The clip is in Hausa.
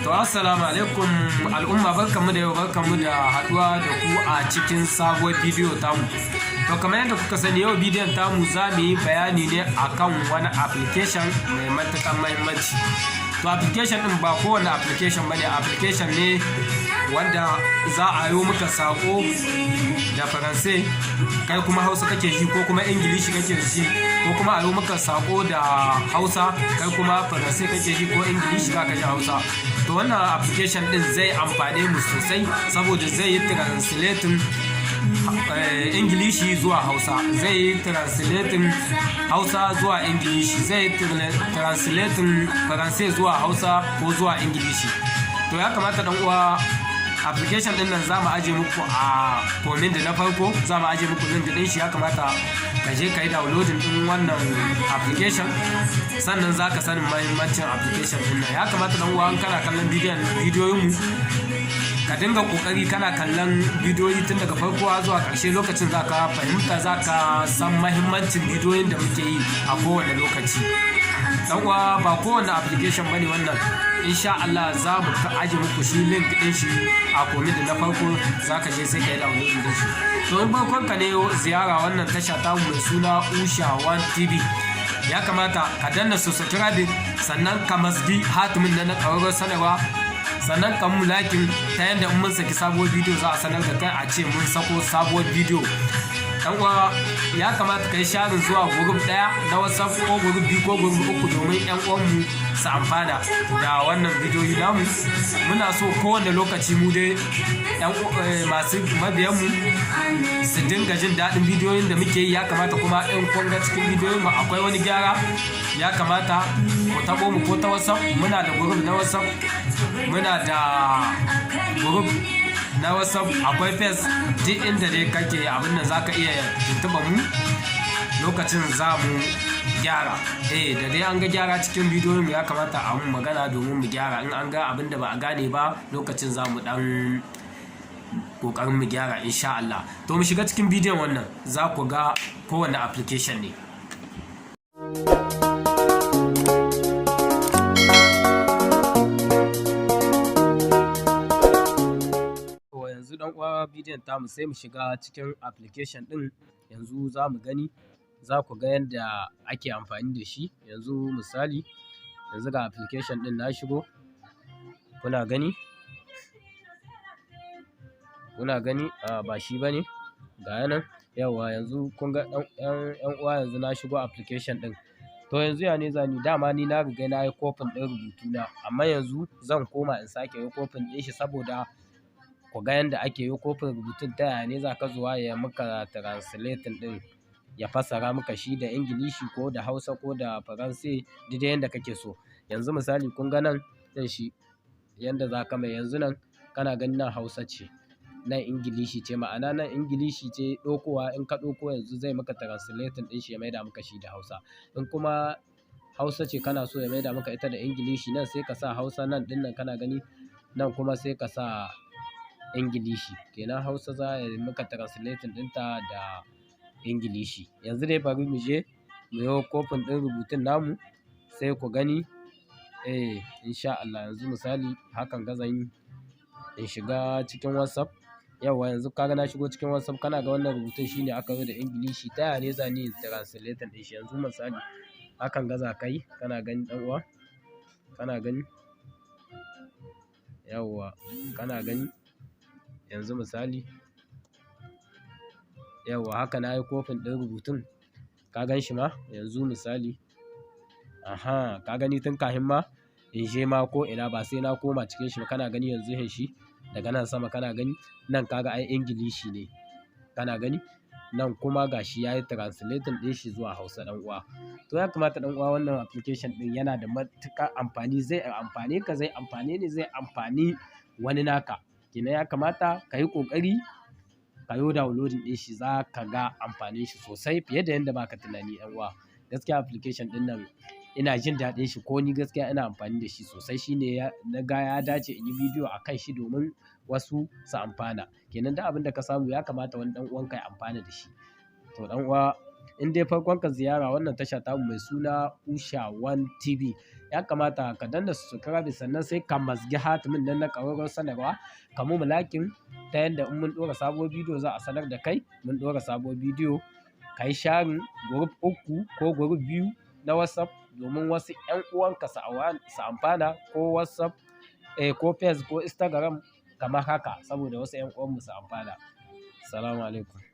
To assalamu alaikum al'umma, barkanmu da yau, barkanmu da haduwa da ku a cikin sabuwar bidiyo tamu. To kamar yadda kuka sani, yau bidiyon tamu za mu yi bayani ne akan wani application mai matuƙar muhimmanci. To application din ba kowane application bane, application ne wanda za a yi maka sako da Faransai kai kuma Hausa kake ji, ko kuma Ingilishi kake ji, ko kuma a yi maka sako da Hausa kai kuma Faransai kake ji, ko Ingilishi kake ji Hausa. To wannan application din zai amfane mu sosai saboda zai yi translating Ingilishi zuwa Hausa, zai yi translating Hausa zuwa Ingilishi, zai yi translating Faransai zuwa Hausa ko zuwa Ingilishi. To ya kamata dan uwa, application din nan za mu aje muku a comment na farko, za mu aje muku link din shi. Ya kamata ka je ka yi downloading din wannan application, sannan za ka sanin mahimmancin application din nan. Ya kamata dan uwa, kana kallon bidiyoyin mu, ka dinga kokari kana kallon bidiyoyi tun daga farko zuwa ƙarshe. Lokacin za ka fahimta, za ka san mahimmancin bidiyoyin da muke yi a kowane lokaci. Dan uwa, ba kowane application bane wannan. Insha Allah za mu aje muku shi link din shi a comment na farko, za ka je sai ka yi downloading din shi. To in farkon ka ne ziyara wannan tasha ta mai suna Usha One TV, ya kamata ka danna subscribe, sannan ka masgi hatimin na ƙararrawar sanarwa, sannan ka mu lakin ta yanda in mun saki sabuwar bidiyo za a sanar da kai a ce mun sako sabuwar bidiyo. Dan uwa, ya kamata ka yi sharing zuwa group ɗaya na WhatsApp, ko group 2 ko group 3, domin ƴan uwanmu su amfana da wannan bidiyoyi namu. Muna so kowane lokaci mu dai masu mabiyanmu su dinga jin daɗin bidiyoyin da muke yi. Ya kamata kuma in kun ga cikin bidiyoyin mu akwai wani gyara, ya kamata ku tabo mu ko ta WhatsApp. Muna da group na WhatsApp, muna da group na WhatsApp, akwai Face. Duk inda dai kake abin da zaka iya tuntuba mu lokacin za mu gyara. Da dai an ga gyara cikin bidiyoyin mu, ya kamata a mun magana domin mu gyara. In an ga abin da ba a gane ba, lokacin za mu dan kokarin mu gyara insha Allah. To mu shiga cikin bidiyon wannan, za ku ga kowane application ne. Yanzu dan uwa, bidiyon tamu sai mu shiga cikin application din. Yanzu za mu gani, za ku ga yadda ake amfani da shi. Yanzu misali, yanzu ga application din na shigo, kuna gani ba shi bane ga yanan. Yawa, yanzu kun ga yan uwa, yanzu na shigo application din. To yanzu ya ne zani, dama ni na riga na yi copy din rubutu na, amma yanzu zan koma in sake yi copy din shi saboda ku ga yadda ake yi copy rubutun. Ta yaya ne za ka zuwa ya maka translating din, ya fassara maka shi da Ingilishi ko da Hausa ko da Faransai, duk da yanda kake so. Yanzu misali, kun ga nan din shi yanda za ka mai. Yanzu nan kana ganin nan Hausa ce, nan Ingilishi ce, ma'ana nan Ingilishi ce ɗaukowa. In ka ɗauko yanzu zai maka translating din shi, ya maida maka shi da Hausa. In kuma Hausa ce kana so ya maida maka ita da Ingilishi, nan sai ka sa Hausa, nan din nan kana gani, nan kuma sai ka sa Ingilishi. Kenan Hausa za ya maka translating ɗinta da Ingilishi. Yanzu dai bari mu je mu yi copy ɗin rubutun namu, sai ku gani. Insha Allah. Yanzu misali, hakan ga zan yi in shiga cikin WhatsApp. Yawa, yanzu kaga na shigo cikin WhatsApp, kana ga wannan rubutun shine aka yi da Ingilishi. Ta yaya ne zan yi translating ɗin shi? Yanzu misali, hakan ga za ka yi, kana gani dan uwa, kana gani. Yawa, kana gani. Yanzu misali, yawa, haka na yi copy ɗin rubutun, ka gan shi ma. Yanzu misali, ka gani tun kahin ma in je ma ko ina, ba sai na koma cikin shi ba. Kana gani yanzu shi daga nan sama, kana gani nan, kaga ai Ingilishi ne, kana gani nan kuma gashi ya yi translating ɗin shi zuwa Hausa dan uwa. To ya kamata dan uwa, wannan application ɗin yana da matuƙar amfani. Zai amfane ka, zai amfane ni, zai amfani wani naka. Kenan ya kamata ka yi ƙoƙari ka yi downloading ɗin shi, za ka ga amfanin shi sosai fiye da yadda baka tunani yan uwa. Gaskiya application ɗin nan ina jin daɗin shi, ko ni gaskiya ina amfani da shi sosai. Shine na ga ya dace in yi bidiyo a kan shi domin wasu su amfana. Kenan duk abin da ka samu, ya kamata wani dan uwanka ya amfana da shi. To dan uwa, in dai farkon ka ziyara wannan tasha tamu mai suna Usha One TV, ya kamata ka danna subscribe sannan sai ka mazgi hatimin nan na ƙararrawar sanarwa ka mu lakin ta yanda in mun ɗora sabuwar bidiyo za a sanar da kai mun ɗora sabuwar bidiyo. Ka yi sharing group 3 ko group 2 na WhatsApp domin wasu 'yan uwanka su amfana, ko WhatsApp ko Facebook ko Instagram kamar haka, saboda wasu 'yan uwanmu su amfana. Assalamu alaikum.